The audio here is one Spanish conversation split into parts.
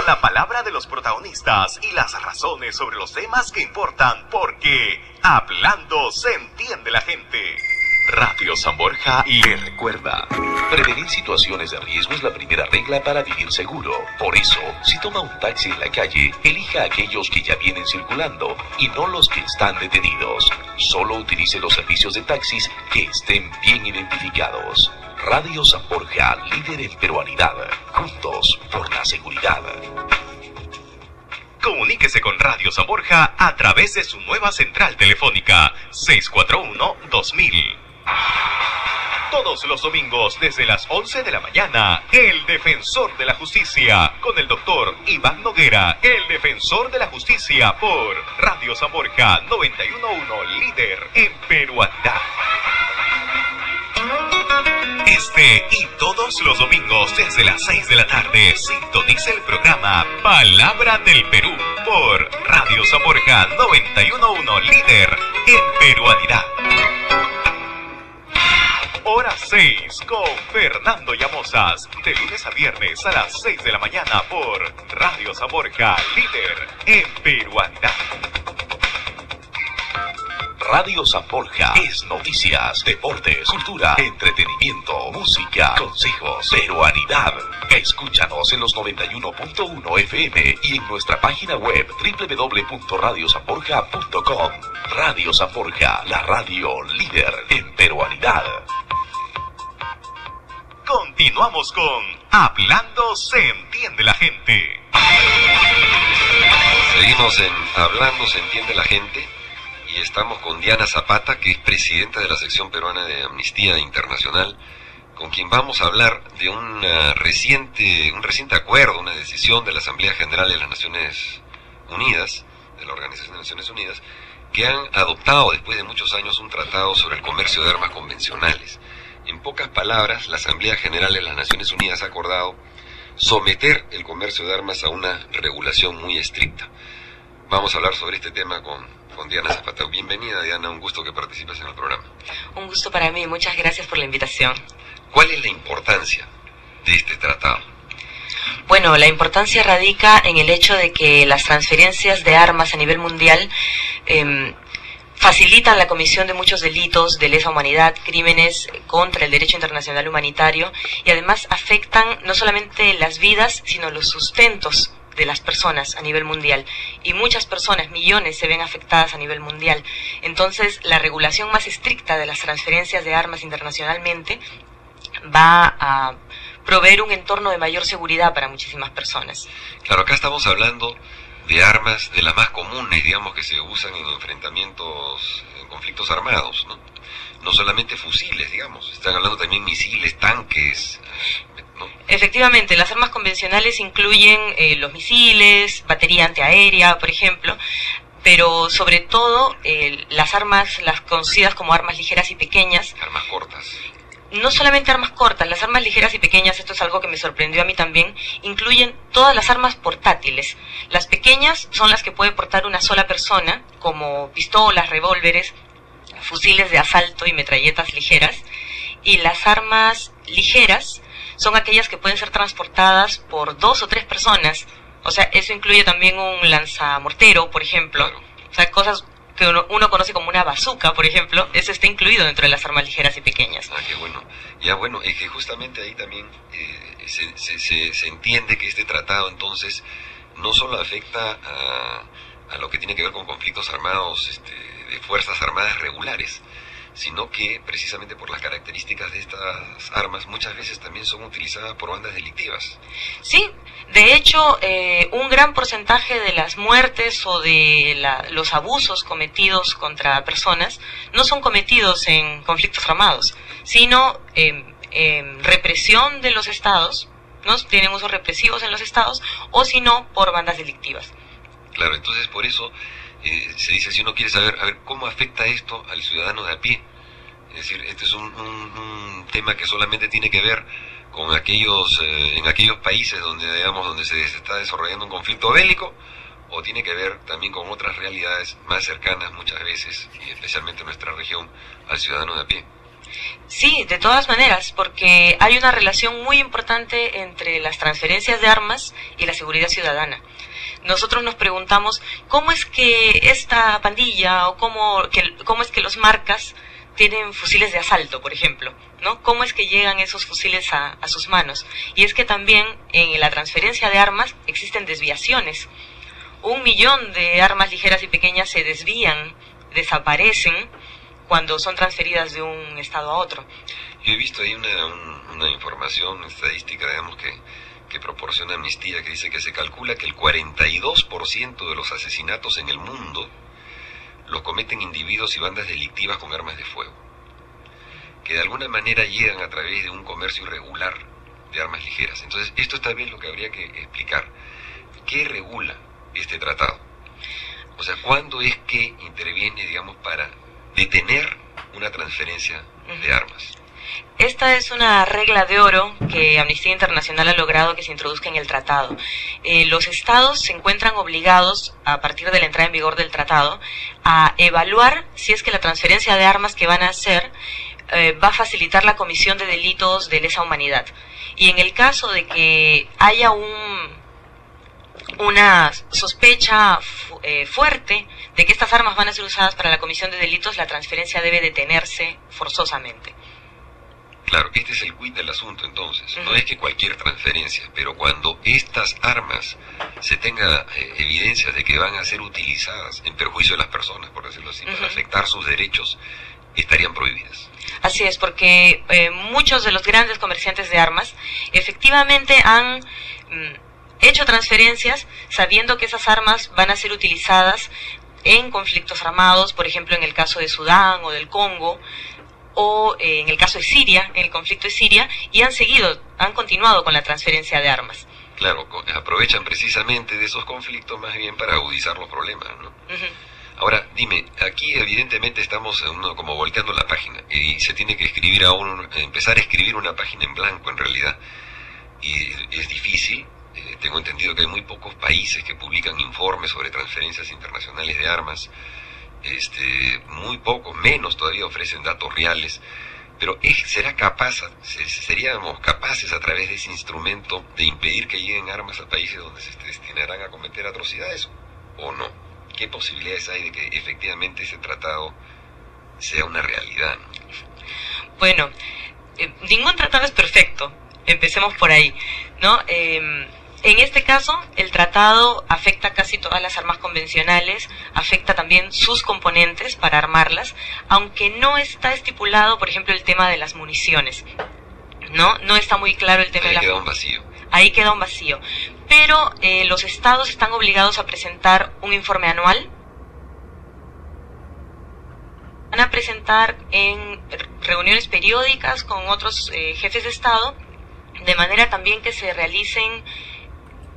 la palabra de los protagonistas y las razones sobre los temas que importan, porque hablando se entiende la gente. Radio San Borja le recuerda: prevenir situaciones de riesgo es la primera regla para vivir seguro. Por eso, si toma un taxi en la calle, elija a aquellos que ya vienen circulando y no los que están detenidos. Solo utilice los servicios de taxis que estén bien identificados. Radio San Borja, líder en peruanidad. Juntos por la seguridad. Comuníquese con Radio San Borja a través de su nueva central telefónica 641-2000. Todos los domingos desde las 11 de la mañana, El Defensor de la Justicia, con el doctor Iván Noguera, el Defensor de la Justicia, por Radio San Borja 91.1, líder en peruanidad. Este y todos los domingos desde las 6 de la tarde, sintoniza el programa Palabra del Perú por Radio San Borja 91.1, líder en peruanidad. Hora 6 con Fernando Llamosas, de lunes a viernes a las 6 de la mañana por Radio San Borja, líder en peruanidad. Radio San Borja es noticias, deportes, cultura, entretenimiento, música, consejos, peruanidad. Escúchanos en los 91.1 FM y en nuestra página web www.radiosanborja.com. Radio San Borja, la radio líder en peruanidad. Continuamos con Hablando se entiende la gente. Seguimos en Hablando se entiende la gente y estamos con Diana Zapata, que es presidenta de la sección peruana de Amnistía Internacional, con quien vamos a hablar de un reciente acuerdo, una decisión de la Asamblea General de las Naciones Unidas, de la Organización de Naciones Unidas, que han adoptado después de muchos años un tratado sobre el comercio de armas convencionales. En pocas palabras, la Asamblea General de las Naciones Unidas ha acordado someter el comercio de armas a una regulación muy estricta. Vamos a hablar sobre este tema con Diana Zapata. Bienvenida, Diana, un gusto que participes en el programa. Un gusto para mí, muchas gracias por la invitación. ¿Cuál es la importancia de este tratado? Bueno, la importancia radica en el hecho de que las transferencias de armas a nivel mundial facilitan la comisión de muchos delitos de lesa humanidad, crímenes contra el derecho internacional humanitario, y además afectan no solamente las vidas, sino los sustentos de las personas a nivel mundial. Y muchas personas, millones, se ven afectadas a nivel mundial. Entonces, la regulación más estricta de las transferencias de armas internacionalmente va a proveer un entorno de mayor seguridad para muchísimas personas. Claro, acá estamos hablando de armas de las más comunes, digamos, que se usan en enfrentamientos, en conflictos armados, ¿no? No solamente fusiles, digamos, están hablando también misiles, tanques, ¿no? Efectivamente, las armas convencionales incluyen los misiles, batería antiaérea, por ejemplo, pero sobre todo las conocidas como armas ligeras y pequeñas. Armas cortas. No solamente armas cortas, las armas ligeras y pequeñas, esto es algo que me sorprendió a mí también, incluyen todas las armas portátiles. Las pequeñas son las que puede portar una sola persona, como pistolas, revólveres, fusiles de asalto y metralletas ligeras. Y las armas ligeras son aquellas que pueden ser transportadas por 2 o 3 personas. O sea, eso incluye también un lanzamortero, por ejemplo. Claro. O sea, cosas que uno conoce como una bazooka, por ejemplo, eso está incluido dentro de las armas ligeras y pequeñas. Ah, qué bueno. Ya bueno, es que justamente ahí también se entiende que este tratado entonces no solo afecta a lo que tiene que ver con conflictos armados de fuerzas armadas regulares, sino que precisamente por las características de estas armas muchas veces también son utilizadas por bandas delictivas. Sí, de hecho, un gran porcentaje de las muertes o de los abusos cometidos contra personas no son cometidos en conflictos armados, sino en represión de los estados, ¿no? Tienen usos represivos en los estados, o si no, por bandas delictivas. Claro, entonces por eso se dice, si uno quiere saber, a ver, ¿cómo afecta esto al ciudadano de a pie? Es decir, este es un tema que solamente tiene que ver con en aquellos países donde se está desarrollando un conflicto bélico, o tiene que ver también con otras realidades más cercanas muchas veces, y especialmente en nuestra región, al ciudadano de a pie. Sí, de todas maneras, porque hay una relación muy importante entre las transferencias de armas y la seguridad ciudadana. Nosotros nos preguntamos cómo es que esta pandilla o cómo es que los marcas tienen fusiles de asalto, por ejemplo, ¿no? ¿Cómo es que llegan esos fusiles a sus manos? Y es que también en la transferencia de armas existen desviaciones. 1 millón de armas ligeras y pequeñas se desvían, desaparecen cuando son transferidas de un estado a otro. Yo he visto ahí una información estadística, digamos, que proporciona Amnistía, que dice que se calcula que el 42% de los asesinatos en el mundo los cometen individuos y bandas delictivas con armas de fuego, que de alguna manera llegan a través de un comercio irregular de armas ligeras. Entonces, esto es tal vez lo que habría que explicar. ¿Qué regula este tratado? O sea, ¿cuándo es que interviene, digamos, para detener una transferencia de armas? Esta es una regla de oro que Amnistía Internacional ha logrado que se introduzca en el tratado. Los estados se encuentran obligados, a partir de la entrada en vigor del tratado, a evaluar si es que la transferencia de armas que van a hacer va a facilitar la comisión de delitos de lesa humanidad. Y en el caso de que haya una sospecha fuerte de que estas armas van a ser usadas para la comisión de delitos, la transferencia debe detenerse forzosamente. Claro, este es el quid del asunto entonces. No es que cualquier transferencia, pero cuando estas armas se tenga evidencias de que van a ser utilizadas en perjuicio de las personas, por decirlo así, para afectar sus derechos, estarían prohibidas. Así es, porque muchos de los grandes comerciantes de armas efectivamente han hecho transferencias sabiendo que esas armas van a ser utilizadas en conflictos armados, por ejemplo en el caso de Sudán o del Congo, o en el caso de Siria, en el conflicto de Siria, y han continuado con la transferencia de armas. Claro, aprovechan precisamente de esos conflictos más bien para agudizar los problemas, ¿no? Ahora, dime, aquí evidentemente estamos como volteando la página, y se tiene que escribir empezar a escribir una página en blanco en realidad, y es difícil. Tengo entendido que hay muy pocos países que publican informes sobre transferencias internacionales de armas. Muy pocos, menos todavía ofrecen datos reales, pero seríamos capaces a través de ese instrumento de impedir que lleguen armas a países donde se destinarán a cometer atrocidades, o no. ¿Qué posibilidades hay de que efectivamente ese tratado sea una realidad? Bueno, ningún tratado es perfecto, empecemos por ahí, ¿no? En este caso, el tratado afecta casi todas las armas convencionales, afecta también sus componentes para armarlas, aunque no está estipulado, por ejemplo, el tema de las municiones. No está muy claro el tema de la... Ahí queda un vacío. Ahí queda un vacío. Pero los estados están obligados a presentar un informe anual. Van a presentar en reuniones periódicas con otros jefes de estado, de manera también que se realicen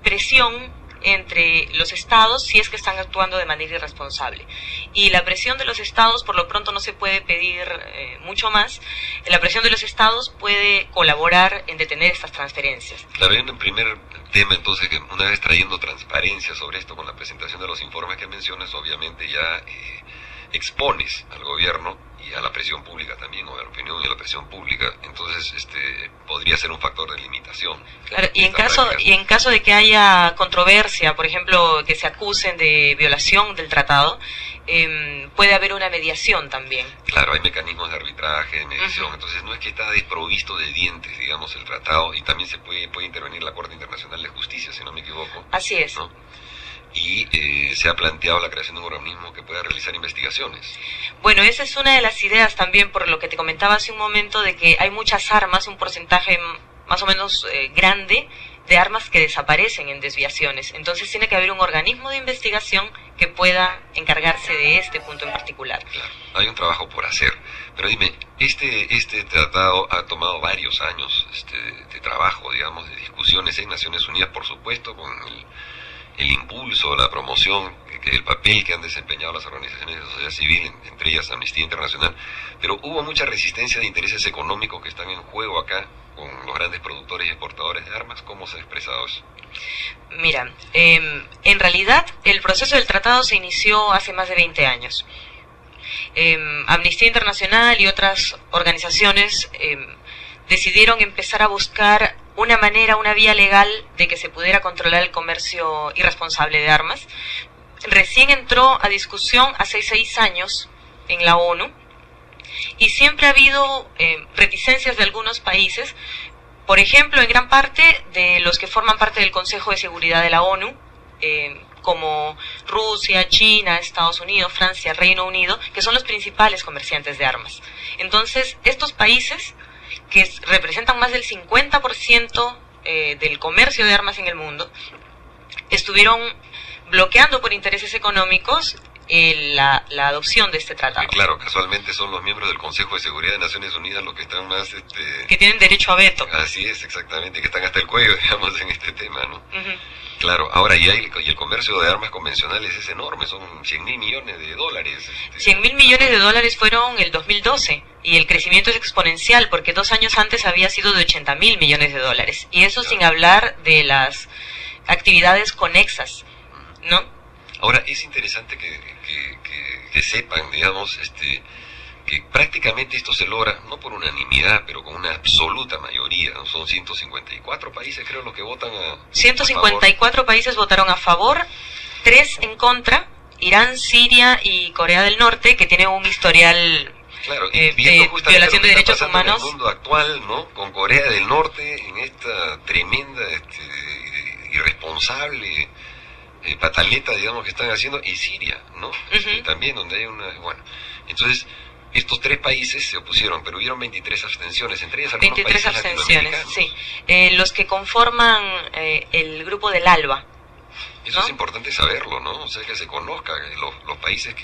presión entre los estados si es que están actuando de manera irresponsable. Y la presión de los estados, por lo pronto, no se puede pedir mucho más. La presión de los estados puede colaborar en detener estas transferencias. Claro, hay un primer tema entonces que, una vez trayendo transparencia sobre esto con la presentación de los informes que mencionas, obviamente ya expones al gobierno y a la presión pública también, o a la opinión y a la presión pública. Entonces podría ser un factor de limitación. Claro, y en caso de que haya controversia, por ejemplo, que se acusen de violación del tratado, puede haber una mediación también. Claro, hay mecanismos de arbitraje, de mediación. Entonces no es que está desprovisto de dientes, digamos, el tratado, y también se puede intervenir la Corte Internacional de Justicia, si no me equivoco. Así es. ¿No? Y se ha planteado la creación de un organismo que pueda realizar investigaciones. Bueno, esa es una de las ideas también, por lo que te comentaba hace un momento, de que hay muchas armas, un porcentaje más o menos grande de armas que desaparecen en desviaciones. Entonces tiene que haber un organismo de investigación que pueda encargarse de este punto en particular. Claro, hay un trabajo por hacer. Pero dime, este tratado ha tomado varios años de trabajo, digamos, de discusiones en Naciones Unidas, por supuesto, con el impulso, la promoción, el papel que han desempeñado las organizaciones de sociedad civil, entre ellas Amnistía Internacional, pero hubo mucha resistencia de intereses económicos que están en juego acá, con los grandes productores y exportadores de armas. ¿Cómo se ha expresado eso? Mira, en realidad el proceso del tratado se inició hace más de 20 años. Amnistía Internacional y otras organizaciones decidieron empezar a buscar una manera, una vía legal de que se pudiera controlar el comercio irresponsable de armas. Recién entró a discusión hace 6 años en la ONU y siempre ha habido reticencias de algunos países, por ejemplo, en gran parte de los que forman parte del Consejo de Seguridad de la ONU, como Rusia, China, Estados Unidos, Francia, Reino Unido, que son los principales comerciantes de armas. Entonces, estos países, que representan más del 50% del comercio de armas en el mundo, estuvieron bloqueando por intereses económicos la adopción de este tratado. Claro, casualmente son los miembros del Consejo de Seguridad de Naciones Unidas los que están más... que tienen derecho a veto. Así es, exactamente, que están hasta el cuello, digamos, en este tema, ¿no? Uh-huh. Claro, ahora y el comercio de armas convencionales es enorme, son 100.000 millones de dólares. 100.000 millones de dólares fueron el 2012 y el crecimiento es exponencial porque 2 años antes había sido de 80.000 millones de dólares. Y eso sin hablar de las actividades conexas, ¿no? Ahora, es interesante que sepan, digamos, que prácticamente esto se logra, no por unanimidad, pero con una absoluta mayoría, ¿no? Son 154 países, creo, los que votan a 154 países votaron a favor, 3 en contra, Irán, Siria y Corea del Norte, que tienen un historial claro, de violación de derechos humanos. En el mundo actual, ¿no? Con Corea del Norte, en esta tremenda, irresponsable pataleta, digamos, que están haciendo, y Siria, ¿no? Uh-huh. También, donde hay una... Bueno, entonces... Estos 3 países se opusieron, pero hubieron 23 abstenciones, entre ellas algunos 23 países abstenciones, sí. Los que conforman el grupo del ALBA. Eso ¿no? es importante saberlo, ¿no? O sea, que se conozca los países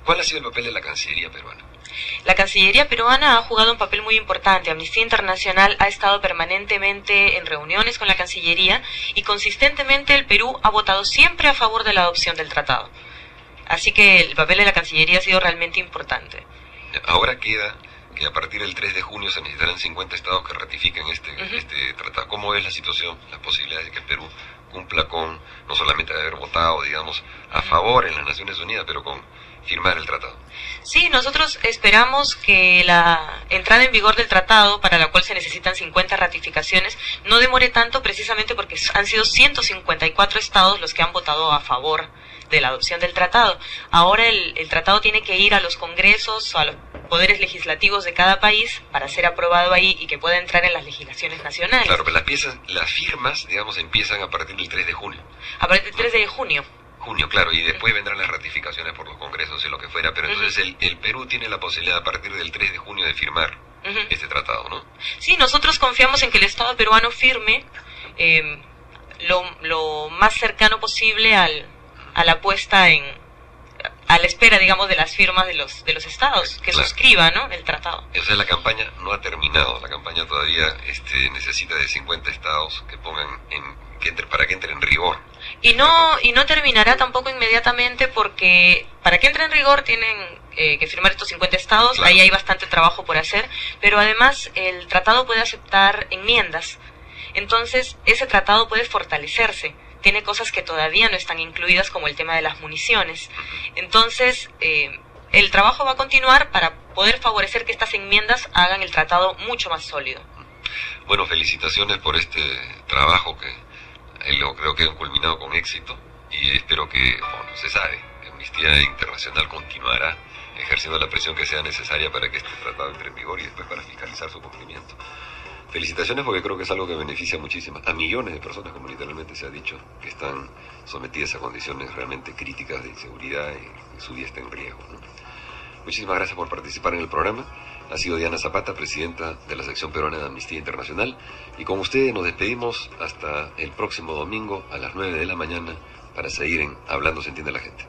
¿Cuál ha sido el papel de la Cancillería peruana? La Cancillería peruana ha jugado un papel muy importante. Amnistía Internacional ha estado permanentemente en reuniones con la Cancillería y consistentemente el Perú ha votado siempre a favor de la adopción del tratado. Así que el papel de la Cancillería ha sido realmente importante. Ahora queda que a partir del 3 de junio se necesitarán 50 estados que ratifiquen este tratado. ¿Cómo es la situación, las posibilidades de que el Perú cumpla con, no solamente haber votado, digamos, a favor en las Naciones Unidas, pero con firmar el tratado? Sí, nosotros esperamos que la entrada en vigor del tratado, para la cual se necesitan 50 ratificaciones, no demore tanto, precisamente porque han sido 154 estados los que han votado a favor de la adopción del tratado. Ahora el tratado tiene que ir a los congresos o a los poderes legislativos de cada país para ser aprobado ahí y que pueda entrar en las legislaciones nacionales. Claro, pero las firmas, digamos, empiezan a partir del 3 de junio. A partir del 3 de junio. Junio, claro, y después vendrán las ratificaciones por los congresos y lo que fuera, pero entonces el Perú tiene la posibilidad a partir del 3 de junio de firmar este tratado, ¿no? Sí, nosotros confiamos en que el Estado peruano firme lo más cercano posible a la puesta a la espera, digamos, de las firmas de los estados que suscriban, ¿no?, el tratado. O sea, la campaña no ha terminado, la campaña todavía necesita de 50 estados que pongan para que entre en rigor. Y no terminará tampoco inmediatamente, porque para que entre en rigor tienen que firmar estos 50 estados, claro. Ahí hay bastante trabajo por hacer, pero además el tratado puede aceptar enmiendas, entonces ese tratado puede fortalecerse. Tiene cosas que todavía no están incluidas, como el tema de las municiones. Entonces, el trabajo va a continuar para poder favorecer que estas enmiendas hagan el tratado mucho más sólido. Bueno, felicitaciones por este trabajo que creo que han culminado con éxito, y espero que, se sabe, que Amnistía Internacional continuará ejerciendo la presión que sea necesaria para que este tratado entre en vigor y después para fiscalizar su cumplimiento. Felicitaciones, porque creo que es algo que beneficia muchísimo a millones de personas, como literalmente se ha dicho, que están sometidas a condiciones realmente críticas de inseguridad y su vida está en riesgo, ¿no? Muchísimas gracias por participar en el programa. Ha sido Diana Zapata, presidenta de la sección peruana de Amnistía Internacional, y con ustedes nos despedimos hasta el próximo domingo a las 9 de la mañana para seguir en Hablando se entiende la gente.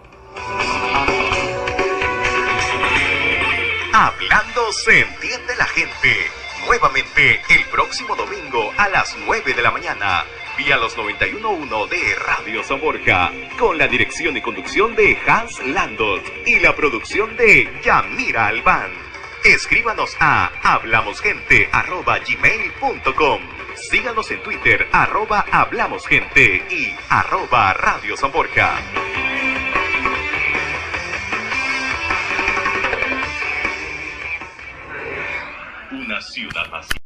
Hablando se entiende la gente. Nuevamente el próximo domingo a las 9 de la mañana, vía los 91.1 de Radio San Borja, con la dirección y conducción de Hans Landot y la producción de Yamira Albán. Escríbanos a hablamosgente@gmail.com. Síganos en Twitter @hablamosgente y @Radio San Borja. Ciudad Vacía.